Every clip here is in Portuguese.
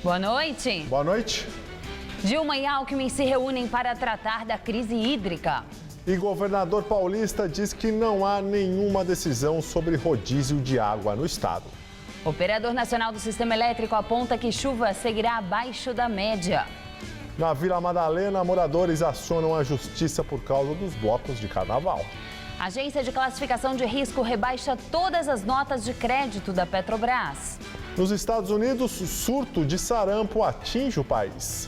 Boa noite. Boa noite. Dilma e Alckmin se reúnem para tratar da crise hídrica. E governador paulista diz que não há nenhuma decisão sobre rodízio de água no estado. O operador nacional do sistema elétrico aponta que chuva seguirá abaixo da média. Na Vila Madalena, moradores acionam a justiça por causa dos blocos de carnaval. A agência de classificação de risco rebaixa todas as notas de crédito da Petrobras. Nos Estados Unidos, surto de sarampo atinge o país.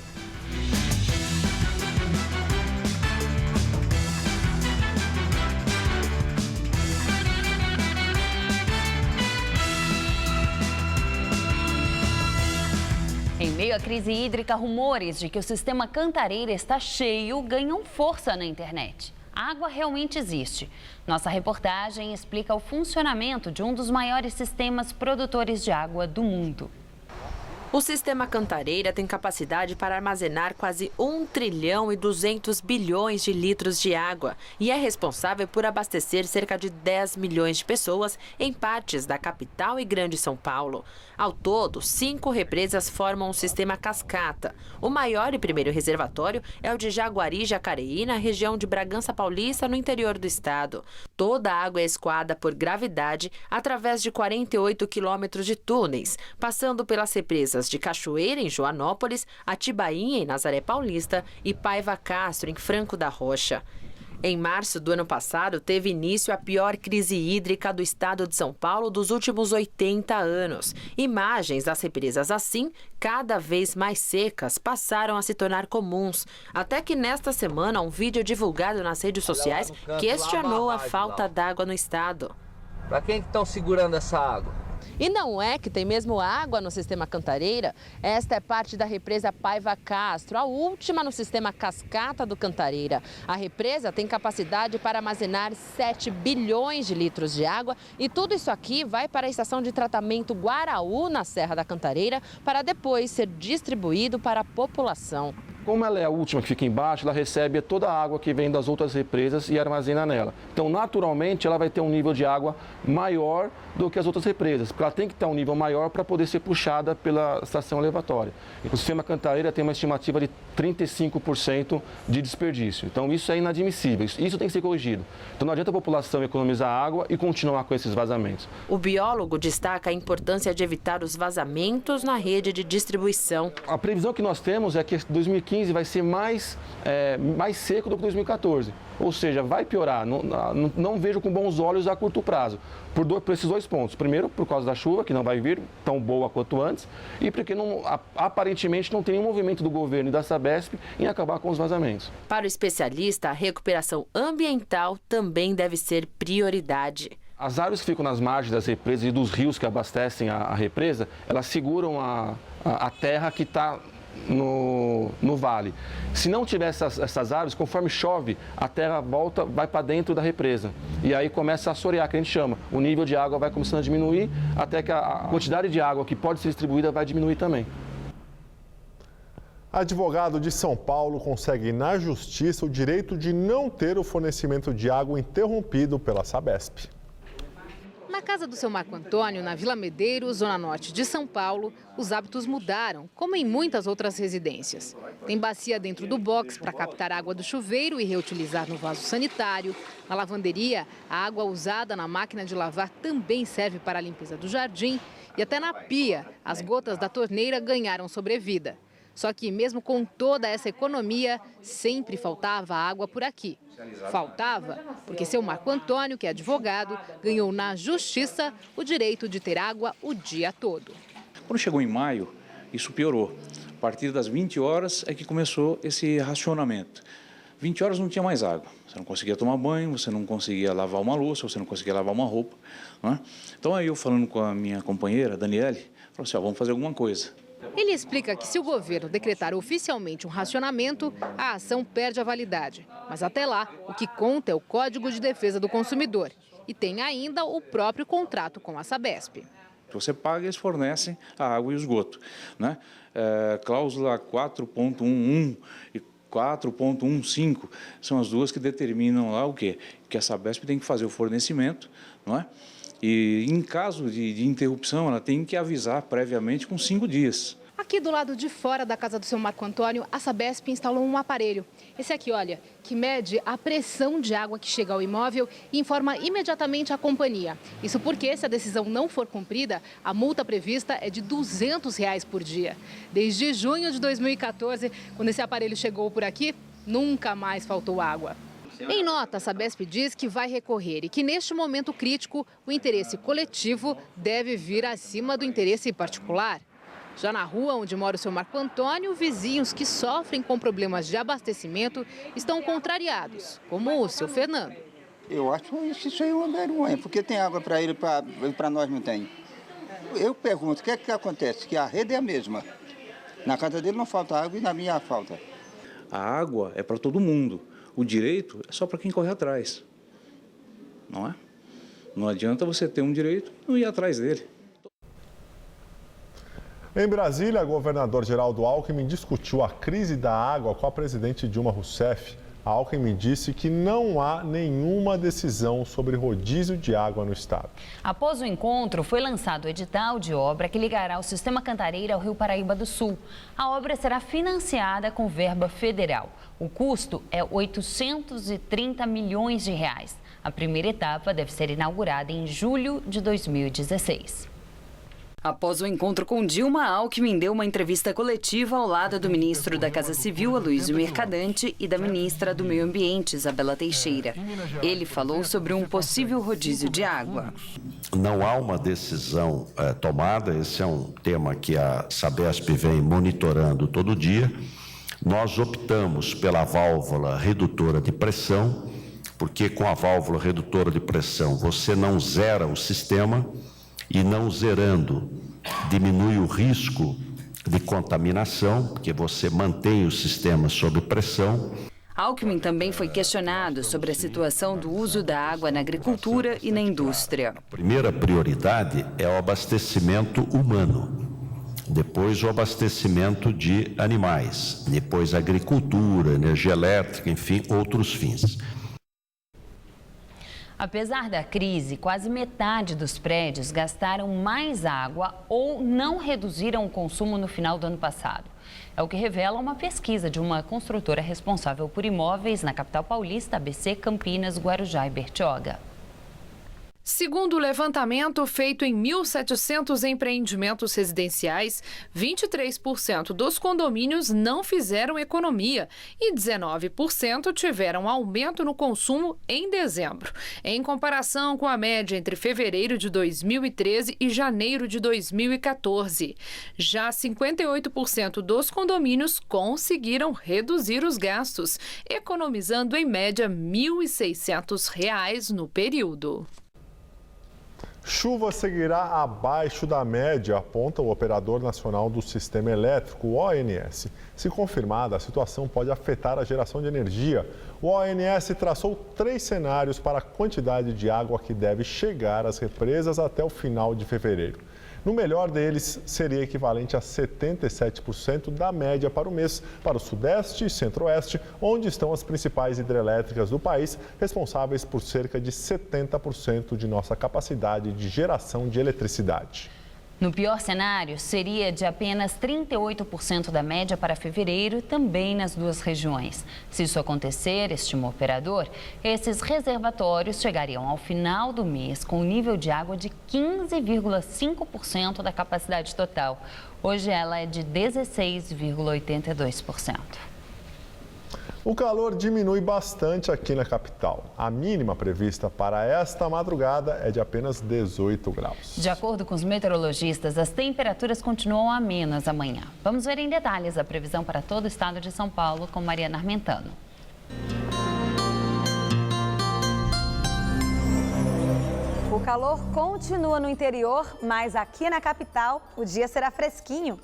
Em meio à crise hídrica, rumores de que o sistema Cantareira está cheio ganham força na internet. A água realmente existe. Nossa reportagem explica o funcionamento de um dos maiores sistemas produtores de água do mundo. O sistema Cantareira tem capacidade para armazenar quase 1 trilhão e 200 bilhões de litros de água e é responsável por abastecer cerca de 10 milhões de pessoas em partes da capital e Grande São Paulo. Ao todo, 5 represas formam o sistema Cascata. O maior e primeiro reservatório é o de Jaguari-Jacareí, na região de Bragança Paulista, no interior do estado. Toda a água é escoada por gravidade através de 48 quilômetros de túneis, passando pelas represas de Cachoeira, em Joanópolis, Atibainha, em Nazaré Paulista e Paiva Castro, em Franco da Rocha. Em março do ano passado, teve início a pior crise hídrica do estado de São Paulo dos últimos 80 anos. Imagens das represas assim, cada vez mais secas, passaram a se tornar comuns. Até que nesta semana, um vídeo divulgado nas redes sociais questionou a falta d'água no estado. Para quem que estão segurando essa água? E não é que tem mesmo água no sistema Cantareira? Esta é parte da represa Paiva Castro, a última no sistema Cascata do Cantareira. A represa tem capacidade para armazenar 7 bilhões de litros de água e tudo isso aqui vai para a estação de tratamento Guaraú, na Serra da Cantareira, para depois ser distribuído para a população. Como ela é a última que fica embaixo, ela recebe toda a água que vem das outras represas e armazena nela. Então, naturalmente, ela vai ter um nível de água maior do que as outras represas, porque ela tem que ter um nível maior para poder ser puxada pela estação elevatória. E o sistema Cantareira tem uma estimativa de 35% de desperdício. Então, isso é inadmissível, isso tem que ser corrigido. Então, não adianta a população economizar água e continuar com esses vazamentos. O biólogo destaca a importância de evitar os vazamentos na rede de distribuição. A previsão que nós temos é que 2015 vai ser mais seco do que 2014. Ou seja, vai piorar. Não vejo com bons olhos a curto prazo. Por esses dois pontos. Primeiro, por causa da chuva, que não vai vir tão boa quanto antes. E porque aparentemente não tem nenhum movimento do governo e da Sabesp em acabar com os vazamentos. Para o especialista, a recuperação ambiental também deve ser prioridade. As árvores que ficam nas margens das represas e dos rios que abastecem a represa, elas seguram a terra que está no vale. Se não tiver essas árvores, conforme chove, a terra vai para dentro da represa. E aí começa a assorear, que a gente chama. O nível de água vai começando a diminuir, até que a quantidade de água que pode ser distribuída vai diminuir também. Advogado de São Paulo consegue na justiça o direito de não ter o fornecimento de água interrompido pela Sabesp. Na casa do seu Marco Antônio, na Vila Medeiros, zona norte de São Paulo, os hábitos mudaram, como em muitas outras residências. Tem bacia dentro do box para captar água do chuveiro e reutilizar no vaso sanitário. Na lavanderia, a água usada na máquina de lavar também serve para a limpeza do jardim. E até na pia, as gotas da torneira ganharam sobrevida. Só que mesmo com toda essa economia, sempre faltava água por aqui. Faltava porque seu Marco Antônio, que é advogado, ganhou na justiça o direito de ter água o dia todo. Quando chegou em maio, isso piorou. A partir das 20 horas é que começou esse racionamento. 20 horas não tinha mais água. Você não conseguia tomar banho, você não conseguia lavar uma louça, você não conseguia lavar uma roupa. Não é? Então aí eu falando com a minha companheira, Daniele, falou assim, vamos fazer alguma coisa. Ele explica que se o governo decretar oficialmente um racionamento, a ação perde a validade. Mas até lá, o que conta é o Código de Defesa do Consumidor. E tem ainda o próprio contrato com a Sabesp. Você paga, eles fornecem a água e o esgoto. Né? Cláusula 4.11 e 4.15 são as duas que determinam lá o quê? Que a Sabesp tem que fazer o fornecimento, não é? E em caso de interrupção, ela tem que avisar previamente com 5 dias. A Aqui do lado de fora da casa do seu Marco Antônio, a Sabesp instalou um aparelho. Esse aqui, olha, que mede a pressão de água que chega ao imóvel e informa imediatamente a companhia. Isso porque, se a decisão não for cumprida, a multa prevista é de R$ 200 por dia. Desde junho de 2014, quando esse aparelho chegou por aqui, nunca mais faltou água. Em nota, a Sabesp diz que vai recorrer e que, neste momento crítico, o interesse coletivo deve vir acima do interesse particular. Já na rua onde mora o seu Marco Antônio, vizinhos que sofrem com problemas de abastecimento estão contrariados, como o seu Fernando. Eu acho que isso aí é uma vergonha, porque tem água para ele e para nós não tem. Eu pergunto, o que é que acontece? Que a rede é a mesma. Na casa dele não falta água e na minha falta. A água é para todo mundo. O direito é só para quem corre atrás, não é? Não adianta você ter um direito e não ir atrás dele. Em Brasília, o governador Geraldo Alckmin discutiu a crise da água com a presidente Dilma Rousseff. A Alckmin disse que não há nenhuma decisão sobre rodízio de água no estado. Após o encontro, foi lançado o edital de obra que ligará o Sistema Cantareira ao Rio Paraíba do Sul. A obra será financiada com verba federal. O custo é R$ 830 milhões. A primeira etapa deve ser inaugurada em julho de 2016. Após o encontro com Dilma, Alckmin deu uma entrevista coletiva ao lado do ministro da Casa Civil, Aloysio Mercadante, e da ministra do Meio Ambiente, Isabela Teixeira. Ele falou sobre um possível rodízio de água. Não há uma decisão tomada, esse é um tema que a Sabesp vem monitorando todo dia. Nós optamos pela válvula redutora de pressão, porque com a válvula redutora de pressão você não zera o sistema, e não zerando, diminui o risco de contaminação, porque você mantém o sistema sob pressão. Alckmin também foi questionado sobre a situação do uso da água na agricultura e na indústria. A primeira prioridade é o abastecimento humano, depois o abastecimento de animais, depois a agricultura, energia elétrica, enfim, outros fins. Apesar da crise, quase metade dos prédios gastaram mais água ou não reduziram o consumo no final do ano passado. É o que revela uma pesquisa de uma construtora responsável por imóveis na capital paulista, ABC, Campinas, Guarujá e Bertioga. Segundo o levantamento feito em 1.700 empreendimentos residenciais, 23% dos condomínios não fizeram economia e 19% tiveram aumento no consumo em dezembro, em comparação com a média entre fevereiro de 2013 e janeiro de 2014. Já 58% dos condomínios conseguiram reduzir os gastos, economizando em média R$ 1.600 no período. Chuva seguirá abaixo da média, aponta o Operador Nacional do Sistema Elétrico, o ONS. Se confirmada, a situação pode afetar a geração de energia. O ONS traçou 3 cenários para a quantidade de água que deve chegar às represas até o final de fevereiro. No melhor deles, seria equivalente a 77% da média para o mês, para o Sudeste e Centro-Oeste, onde estão as principais hidrelétricas do país, responsáveis por cerca de 70% de nossa capacidade de geração de eletricidade. No pior cenário, seria de apenas 38% da média para fevereiro, também nas duas regiões. Se isso acontecer, estima o operador, esses reservatórios chegariam ao final do mês com um nível de água de 15,5% da capacidade total. Hoje ela é de 16,82%. O calor diminui bastante aqui na capital. A mínima prevista para esta madrugada é de apenas 18 graus. De acordo com os meteorologistas, as temperaturas continuam amenas amanhã. Vamos ver em detalhes a previsão para todo o estado de São Paulo com Mariana Armentano. O calor continua no interior, mas aqui na capital o dia será fresquinho.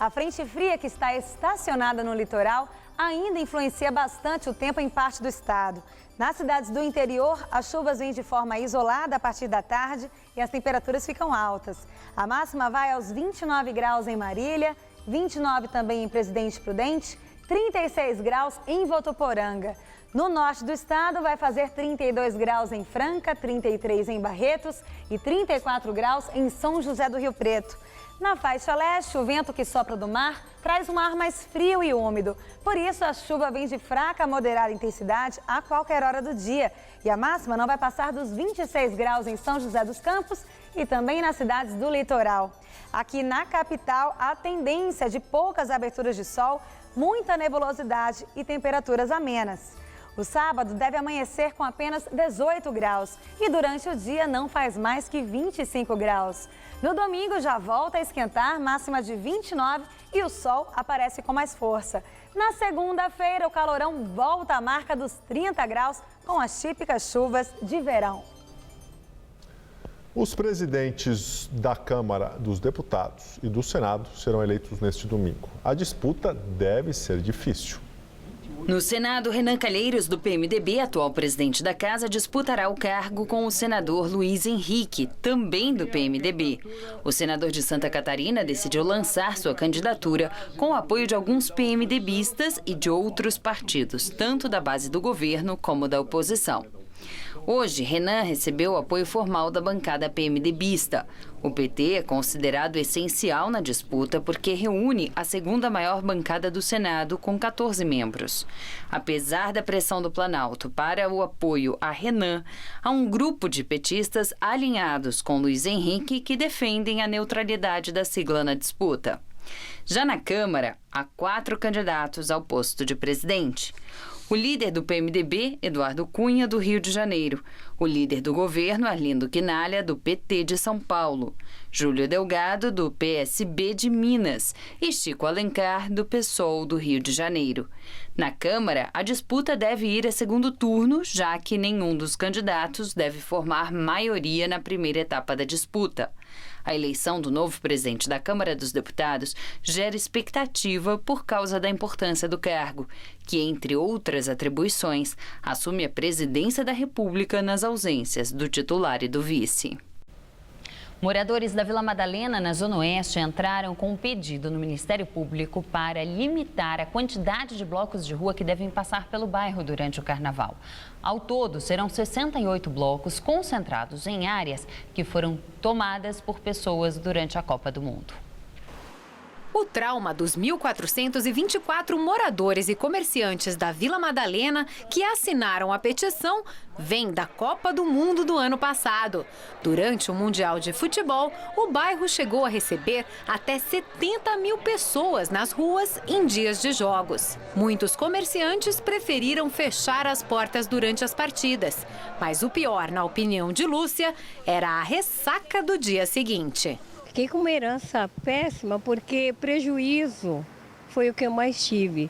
A frente fria que está estacionada no litoral ainda influencia bastante o tempo em parte do estado. Nas cidades do interior, as chuvas vêm de forma isolada a partir da tarde e as temperaturas ficam altas. A máxima vai aos 29 graus em Marília, 29 também em Presidente Prudente, 36 graus em Votuporanga. No norte do estado vai fazer 32 graus em Franca, 33 em Barretos e 34 graus em São José do Rio Preto. Na faixa leste, o vento que sopra do mar traz um ar mais frio e úmido. Por isso, a chuva vem de fraca a moderada intensidade a qualquer hora do dia. E a máxima não vai passar dos 26 graus em São José dos Campos e também nas cidades do litoral. Aqui na capital, a tendência é de poucas aberturas de sol, muita nebulosidade e temperaturas amenas. O sábado deve amanhecer com apenas 18 graus e durante o dia não faz mais que 25 graus. No domingo já volta a esquentar, máxima de 29 e o sol aparece com mais força. Na segunda-feira, o calorão volta à marca dos 30 graus com as típicas chuvas de verão. Os presidentes da Câmara dos Deputados e do Senado serão eleitos neste domingo. A disputa deve ser difícil. No Senado, Renan Calheiros, do PMDB, atual presidente da Casa, disputará o cargo com o senador Luiz Henrique, também do PMDB. O senador de Santa Catarina decidiu lançar sua candidatura com o apoio de alguns PMDBistas e de outros partidos, tanto da base do governo como da oposição. Hoje, Renan recebeu o apoio formal da bancada PMDBista. O PT é considerado essencial na disputa porque reúne a segunda maior bancada do Senado, com 14 membros. Apesar da pressão do Planalto para o apoio a Renan, há um grupo de petistas alinhados com Luiz Henrique que defendem a neutralidade da sigla na disputa. Já na Câmara, há 4 candidatos ao posto de presidente. O líder do PMDB, Eduardo Cunha, do Rio de Janeiro. O líder do governo, Arlindo Quinalha, do PT de São Paulo. Júlio Delgado, do PSB de Minas. E Chico Alencar, do PSOL do Rio de Janeiro. Na Câmara, a disputa deve ir a segundo turno, já que nenhum dos candidatos deve formar maioria na primeira etapa da disputa. A eleição do novo presidente da Câmara dos Deputados gera expectativa por causa da importância do cargo, que, entre outras atribuições, assume a presidência da República nas ausências do titular e do vice. Moradores da Vila Madalena, na Zona Oeste, entraram com um pedido no Ministério Público para limitar a quantidade de blocos de rua que devem passar pelo bairro durante o Carnaval. Ao todo, serão 68 blocos concentrados em áreas que foram tomadas por pessoas durante a Copa do Mundo. O trauma dos 1.424 moradores e comerciantes da Vila Madalena que assinaram a petição vem da Copa do Mundo do ano passado. Durante o Mundial de Futebol, o bairro chegou a receber até 70 mil pessoas nas ruas em dias de jogos. Muitos comerciantes preferiram fechar as portas durante as partidas, mas o pior, na opinião de Lúcia, era a ressaca do dia seguinte. Fiquei com uma herança péssima porque prejuízo foi o que eu mais tive.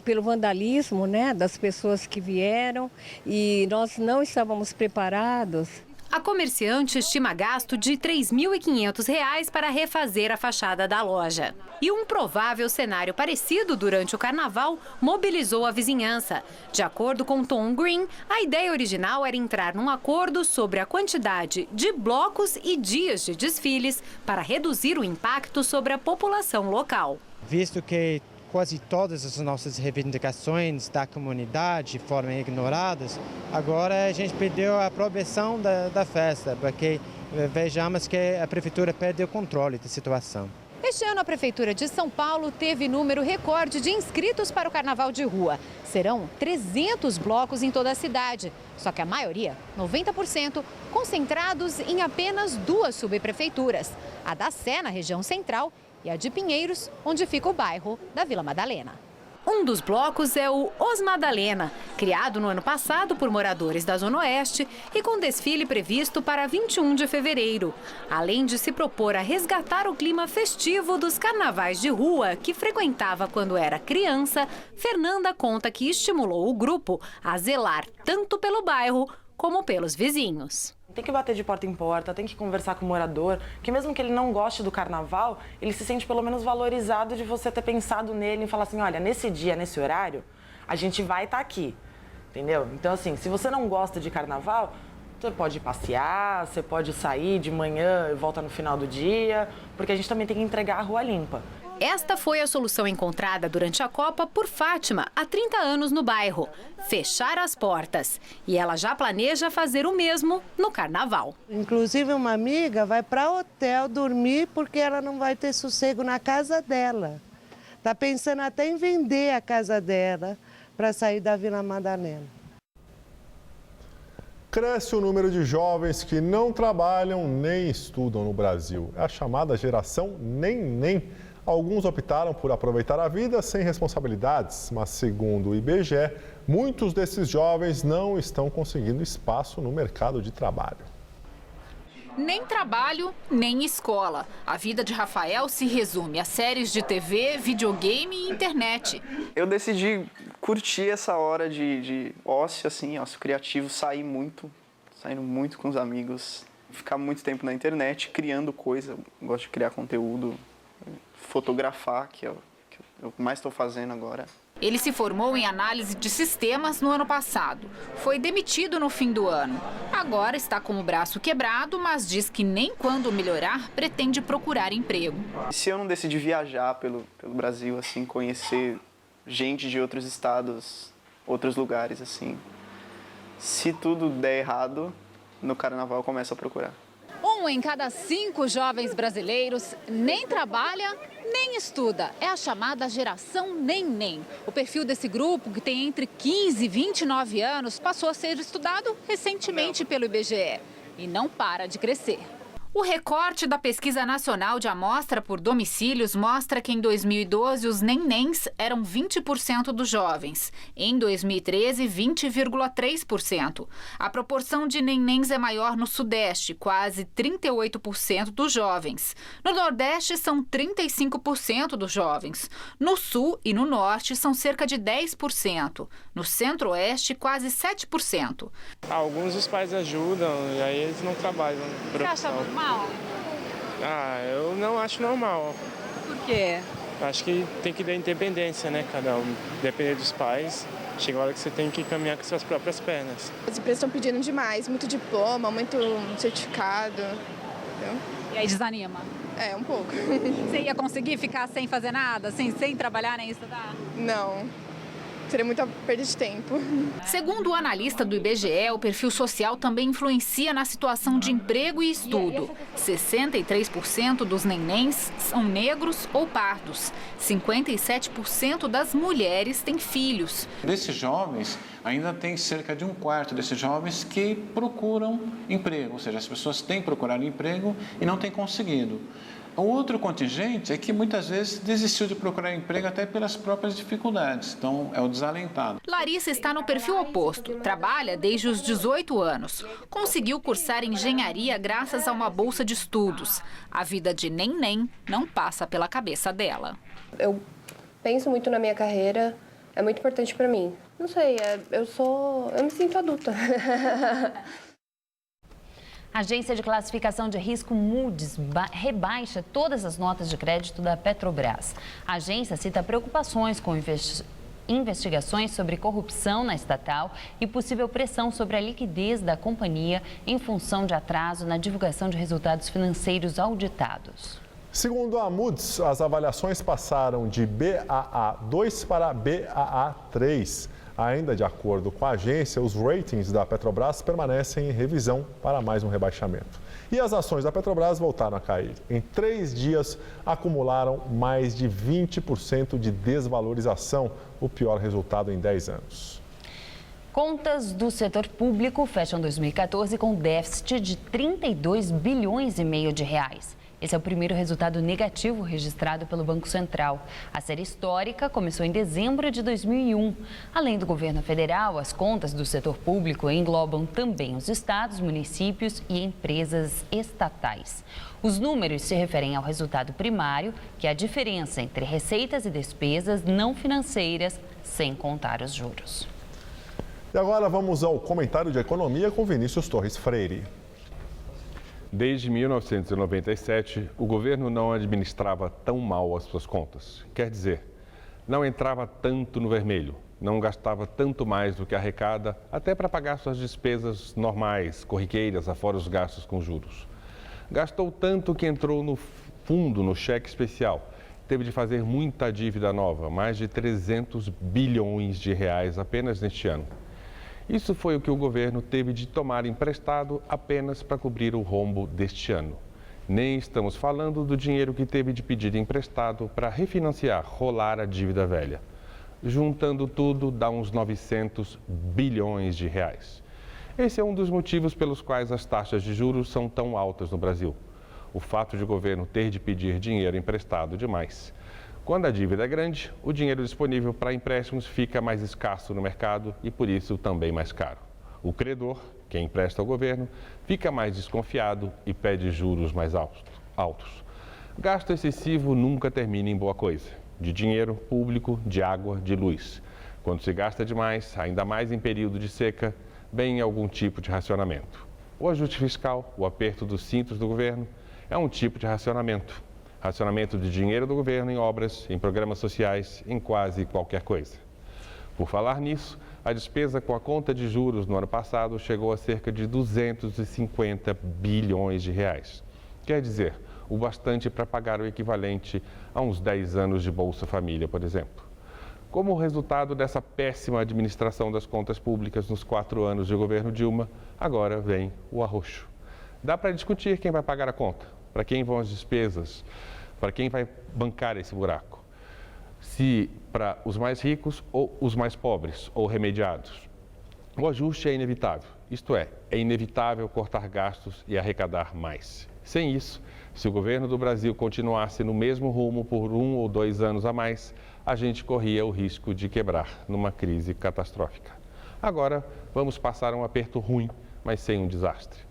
Pelo vandalismo, né, das pessoas que vieram e nós não estávamos preparados. A comerciante estima gasto de R$ 3.500 para refazer a fachada da loja. E um provável cenário parecido durante o Carnaval mobilizou a vizinhança. De acordo com Tom Green, a ideia original era entrar num acordo sobre a quantidade de blocos e dias de desfiles para reduzir o impacto sobre a população local. Visto que quase todas as nossas reivindicações da comunidade foram ignoradas, agora a gente perdeu a aprovação da festa, porque vejamos que a prefeitura perdeu o controle da situação. Este ano, a Prefeitura de São Paulo teve número recorde de inscritos para o Carnaval de Rua. Serão 300 blocos em toda a cidade, só que a maioria, 90%, concentrados em apenas 2 subprefeituras, a da Sé, na região central, e a de Pinheiros, onde fica o bairro da Vila Madalena. Um dos blocos é o Os Madalena, criado no ano passado por moradores da Zona Oeste e com desfile previsto para 21 de fevereiro. Além de se propor a resgatar o clima festivo dos carnavais de rua que frequentava quando era criança, Fernanda conta que estimulou o grupo a zelar tanto pelo bairro como pelos vizinhos. Tem que bater de porta em porta, tem que conversar com o morador, que mesmo que ele não goste do carnaval, ele se sente pelo menos valorizado de você ter pensado nele e falar assim, olha, nesse dia, nesse horário, a gente vai estar aqui, entendeu? Então, assim, se você não gosta de carnaval, você pode passear, você pode sair de manhã e volta no final do dia, porque a gente também tem que entregar a rua limpa. Esta foi a solução encontrada durante a Copa por Fátima, há 30 anos no bairro. Fechar as portas. E ela já planeja fazer o mesmo no Carnaval. Inclusive, uma amiga vai para hotel dormir porque ela não vai ter sossego na casa dela. Está pensando até em vender a casa dela para sair da Vila Madalena. Cresce o número de jovens que não trabalham nem estudam no Brasil. É a chamada geração nem. Alguns optaram por aproveitar a vida sem responsabilidades, mas segundo o IBGE, muitos desses jovens não estão conseguindo espaço no mercado de trabalho. Nem trabalho, nem escola. A vida de Rafael se resume a séries de TV, videogame e internet. Eu decidi curtir essa hora de ócio, assim, ócio criativo, saindo muito com os amigos, ficar muito tempo na internet, criando coisa. Eu gosto de criar conteúdo, fotografar, que é o que eu mais estou fazendo agora. Ele se formou em análise de sistemas no ano passado. Foi demitido no fim do ano. Agora está com o braço quebrado, mas diz que nem quando melhorar pretende procurar emprego. Se eu não decidir viajar pelo Brasil, assim, conhecer gente de outros estados, outros lugares, assim, se tudo der errado, no Carnaval eu começo a procurar. 1 em cada 5 jovens brasileiros nem trabalha, nem estuda. É a chamada geração nem. O perfil desse grupo, que tem entre 15 e 29 anos, passou a ser estudado recentemente pelo IBGE e não para de crescer. O recorte da Pesquisa Nacional de Amostra por Domicílios mostra que em 2012 os nenéns eram 20% dos jovens. Em 2013, 20,3%. A proporção de nenéns é maior no Sudeste, quase 38% dos jovens. No Nordeste, são 35% dos jovens. No Sul e no Norte, são cerca de 10%. No Centro-Oeste, quase 7%. Alguns dos pais ajudam e aí eles não trabalham. Você acha normal? Eu não acho normal. Por quê? Acho que tem que dar independência, né? Cada um. Depender dos pais. Chega a hora que você tem que caminhar com suas próprias pernas. As empresas estão pedindo demais, muito diploma, muito certificado. Entendeu? E aí desanima? Um pouco. Você ia conseguir ficar sem fazer nada, assim, sem trabalhar nem estudar? Não. Seria muita perda de tempo. Segundo o analista do IBGE, o perfil social também influencia na situação de emprego e estudo. 63% dos nenéns são negros ou pardos. 57% das mulheres têm filhos. Desses jovens, ainda tem cerca de 1/4 desses jovens que procuram emprego, ou seja, as pessoas têm procurado emprego e não têm conseguido. O outro contingente é que muitas vezes desistiu de procurar emprego até pelas próprias dificuldades, então é o desalentado. Larissa está no perfil oposto, trabalha desde os 18 anos. Conseguiu cursar engenharia graças a uma bolsa de estudos. A vida de neném não passa pela cabeça dela. Eu penso muito na minha carreira, é muito importante para mim. Não sei, eu me sinto adulta. A agência de classificação de risco Moody's rebaixa todas as notas de crédito da Petrobras. A agência cita preocupações com investigações sobre corrupção na estatal e possível pressão sobre a liquidez da companhia em função de atraso na divulgação de resultados financeiros auditados. Segundo a Moody's, as avaliações passaram de Baa2 para Baa3. Ainda de acordo com a agência, os ratings da Petrobras permanecem em revisão para mais um rebaixamento. E as ações da Petrobras voltaram a cair. Em 3 dias, acumularam mais de 20% de desvalorização, o pior resultado em 10 anos. Contas do setor público fecham 2014 com déficit de 32 bilhões e meio de reais. Esse é o primeiro resultado negativo registrado pelo Banco Central. A série histórica começou em dezembro de 2001. Além do governo federal, as contas do setor público englobam também os estados, municípios e empresas estatais. Os números se referem ao resultado primário, que é a diferença entre receitas e despesas não financeiras, sem contar os juros. E agora vamos ao comentário de economia com Vinícius Torres Freire. Desde 1997, o governo não administrava tão mal as suas contas. Quer dizer, não entrava tanto no vermelho, não gastava tanto mais do que arrecada, até para pagar suas despesas normais, corriqueiras, afora os gastos com juros. Gastou tanto que entrou no fundo, no cheque especial, teve de fazer muita dívida nova, mais de 300 bilhões de reais apenas neste ano. Isso foi o que o governo teve de tomar emprestado apenas para cobrir o rombo deste ano. Nem estamos falando do dinheiro que teve de pedir emprestado para refinanciar, rolar a dívida velha. Juntando tudo, dá uns 900 bilhões de reais. Esse é um dos motivos pelos quais as taxas de juros são tão altas no Brasil. O fato de o governo ter de pedir dinheiro emprestado demais. Quando a dívida é grande, o dinheiro disponível para empréstimos fica mais escasso no mercado e, por isso, também mais caro. O credor, quem empresta ao governo, fica mais desconfiado e pede juros mais altos. Gasto excessivo nunca termina em boa coisa. De dinheiro público, de água, de luz. Quando se gasta demais, ainda mais em período de seca, vem algum tipo de racionamento. O ajuste fiscal, o aperto dos cintos do governo, é um tipo de racionamento. Racionamento de dinheiro do governo em obras, em programas sociais, em quase qualquer coisa. Por falar nisso, a despesa com a conta de juros no ano passado chegou a cerca de 250 bilhões de reais. Quer dizer, o bastante para pagar o equivalente a uns 10 anos de Bolsa Família, por exemplo. Como resultado dessa péssima administração das contas públicas nos 4 anos de governo Dilma, agora vem o arroxo. Dá para discutir quem vai pagar a conta, para quem vão as despesas, para quem vai bancar esse buraco. Se para os mais ricos ou os mais pobres ou remediados. O ajuste é inevitável, isto é inevitável cortar gastos e arrecadar mais. Sem isso, se o governo do Brasil continuasse no mesmo rumo por 1 ou 2 anos a mais, a gente corria o risco de quebrar numa crise catastrófica. Agora, vamos passar um aperto ruim, mas sem um desastre.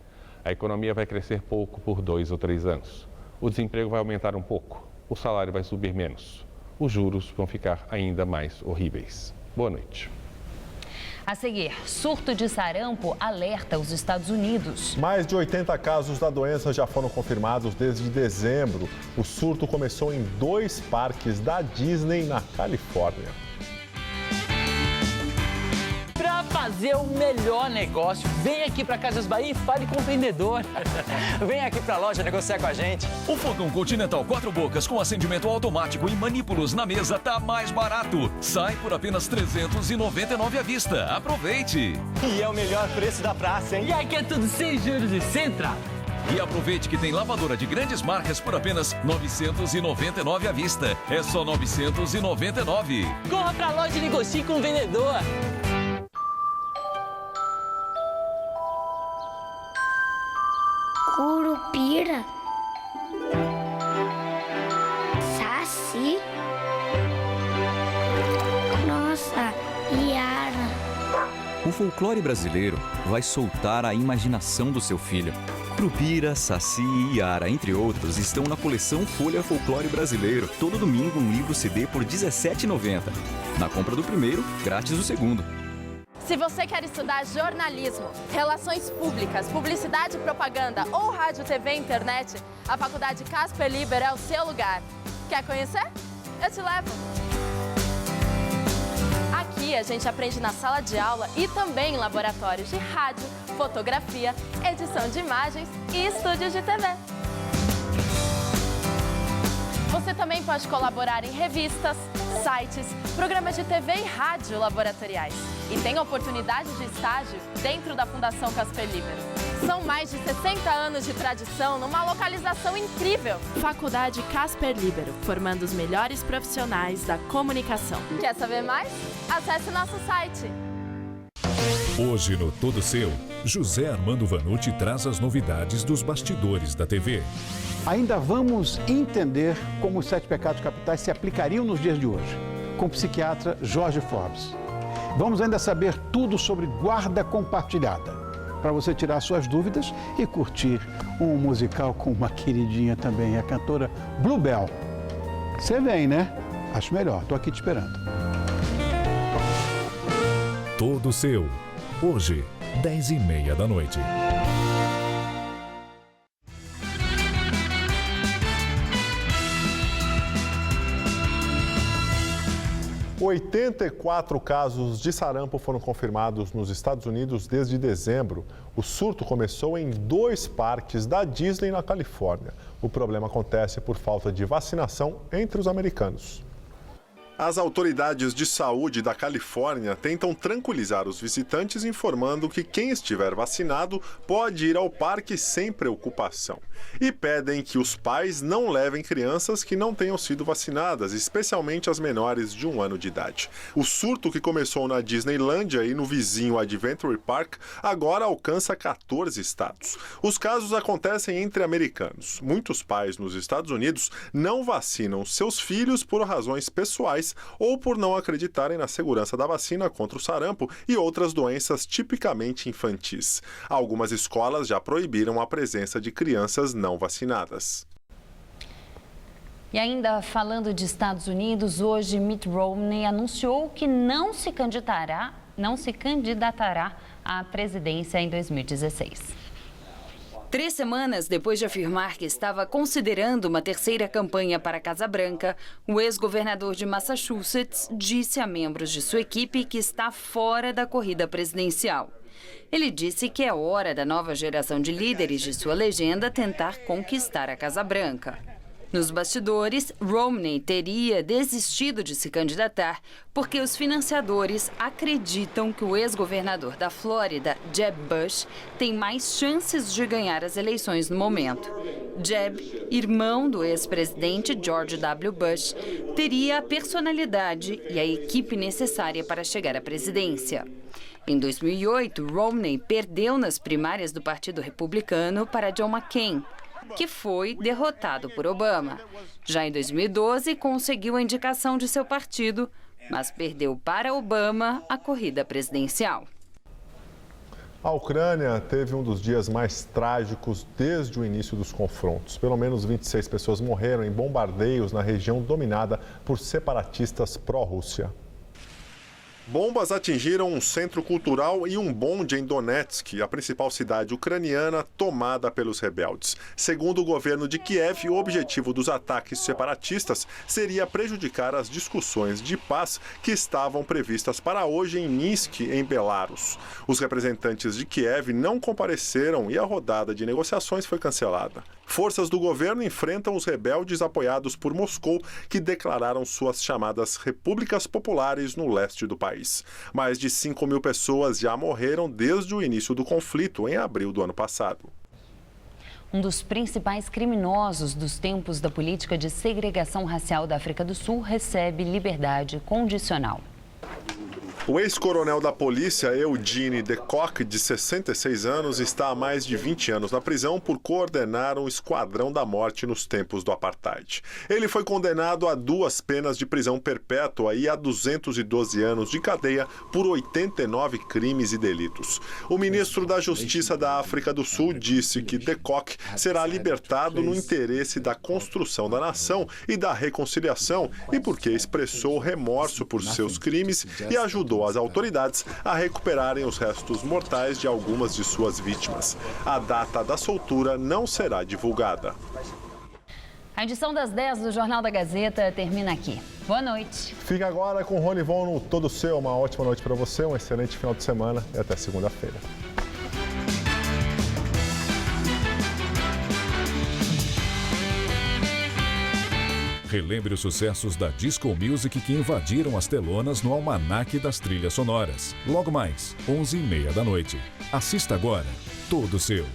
A economia vai crescer pouco por 2 ou 3 anos. O desemprego vai aumentar um pouco, o salário vai subir menos. Os juros vão ficar ainda mais horríveis. Boa noite. A seguir, surto de sarampo alerta os Estados Unidos. Mais de 80 casos da doença já foram confirmados desde dezembro. O surto começou em 2 parques da Disney, na Califórnia. Para fazer o melhor negócio, vem aqui para Casas Bahia e fale com o vendedor. Vem aqui para a loja negociar com a gente. O fogão Continental 4 bocas com acendimento automático e manípulos na mesa tá mais barato. Sai por apenas R$ 399 à vista. Aproveite! E é o melhor preço da praça, hein? E aqui é tudo sem juros e sem entrada. E aproveite que tem lavadora de grandes marcas por apenas R$ 999 à vista. É só R$ 999. Corra para a loja e negocie com o vendedor. Curupira, Saci, nossa, Iara. O folclore brasileiro vai soltar a imaginação do seu filho. Curupira, Saci e Iara, entre outros, estão na coleção Folha Folclore Brasileiro. Todo domingo um livro CD por R$ 17,90. Na compra do primeiro, grátis o segundo. Se você quer estudar jornalismo, relações públicas, publicidade e propaganda ou rádio, TV e internet, a Faculdade Casper Libero é o seu lugar. Quer conhecer? Eu te levo! Aqui a gente aprende na sala de aula e também em laboratórios de rádio, fotografia, edição de imagens e estúdios de TV. Você também pode colaborar em revistas, sites, programas de TV e rádio laboratoriais. E tem oportunidade de estágio dentro da Fundação Casper Libero. São mais de 60 anos de tradição numa localização incrível. Faculdade Casper Libero, formando os melhores profissionais da comunicação. Quer saber mais? Acesse nosso site. Hoje no Todo Seu, José Armando Vanucci traz as novidades dos bastidores da TV. Ainda vamos entender como os 7 pecados capitais se aplicariam nos dias de hoje, com o psiquiatra Jorge Forbes. Vamos ainda saber tudo sobre guarda compartilhada, para você tirar suas dúvidas e curtir um musical com uma queridinha também, a cantora Bluebell. Você vem, né? Acho melhor, tô aqui te esperando. Todo Seu, hoje, 10h30 da noite. 84 casos de sarampo foram confirmados nos Estados Unidos desde dezembro. O surto começou em 2 parques da Disney na Califórnia. O problema acontece por falta de vacinação entre os americanos. As autoridades de saúde da Califórnia tentam tranquilizar os visitantes, informando que quem estiver vacinado pode ir ao parque sem preocupação. E pedem que os pais não levem crianças que não tenham sido vacinadas, especialmente as menores de 1 ano de idade. O surto, que começou na Disneylândia e no vizinho Adventure Park, agora alcança 14 estados. Os casos acontecem entre americanos. Muitos pais nos Estados Unidos não vacinam seus filhos por razões pessoais ou por não acreditarem na segurança da vacina contra o sarampo e outras doenças tipicamente infantis. Algumas escolas já proibiram a presença de crianças não vacinadas. E ainda falando de Estados Unidos, hoje Mitt Romney anunciou que não se candidatará à presidência em 2016. 3 semanas depois de afirmar que estava considerando uma terceira campanha para a Casa Branca, o ex-governador de Massachusetts disse a membros de sua equipe que está fora da corrida presidencial. Ele disse que é hora da nova geração de líderes de sua legenda tentar conquistar a Casa Branca. Nos bastidores, Romney teria desistido de se candidatar porque os financiadores acreditam que o ex-governador da Flórida, Jeb Bush, tem mais chances de ganhar as eleições no momento. Jeb, irmão do ex-presidente George W. Bush, teria a personalidade e a equipe necessária para chegar à presidência. Em 2008, Romney perdeu nas primárias do Partido Republicano para John McCain, que foi derrotado por Obama. Já em 2012, conseguiu a indicação de seu partido, mas perdeu para Obama a corrida presidencial. A Ucrânia teve um dos dias mais trágicos desde o início dos confrontos. Pelo menos 26 pessoas morreram em bombardeios na região dominada por separatistas pró-Rússia. Bombas atingiram um centro cultural e um bonde em Donetsk, a principal cidade ucraniana tomada pelos rebeldes. Segundo o governo de Kiev, o objetivo dos ataques separatistas seria prejudicar as discussões de paz que estavam previstas para hoje em Minsk, em Belarus. Os representantes de Kiev não compareceram e a rodada de negociações foi cancelada. Forças do governo enfrentam os rebeldes apoiados por Moscou, que declararam suas chamadas repúblicas populares no leste do país. Mais de 5.000 pessoas já morreram desde o início do conflito, em abril do ano passado. Um dos principais criminosos dos tempos da política de segregação racial da África do Sul recebe liberdade condicional. O ex-coronel da polícia, Eugene de Kock, de 66 anos, está há mais de 20 anos na prisão por coordenar um esquadrão da morte nos tempos do apartheid. Ele foi condenado a 2 penas de prisão perpétua e a 212 anos de cadeia por 89 crimes e delitos. O ministro da Justiça da África do Sul disse que de Kock será libertado no interesse da construção da nação e da reconciliação e porque expressou remorso por seus crimes e ajudou as autoridades a recuperarem os restos mortais de algumas de suas vítimas. A data da soltura não será divulgada. A edição das 10 do Jornal da Gazeta termina aqui. Boa noite. Fica agora com o Rony Von no Todo Seu. Uma ótima noite para você, um excelente final de semana e até segunda-feira. Relembre os sucessos da Disco Music que invadiram as telonas no Almanaque das Trilhas Sonoras. Logo mais, 11h30 da noite. Assista agora, Todo Seu.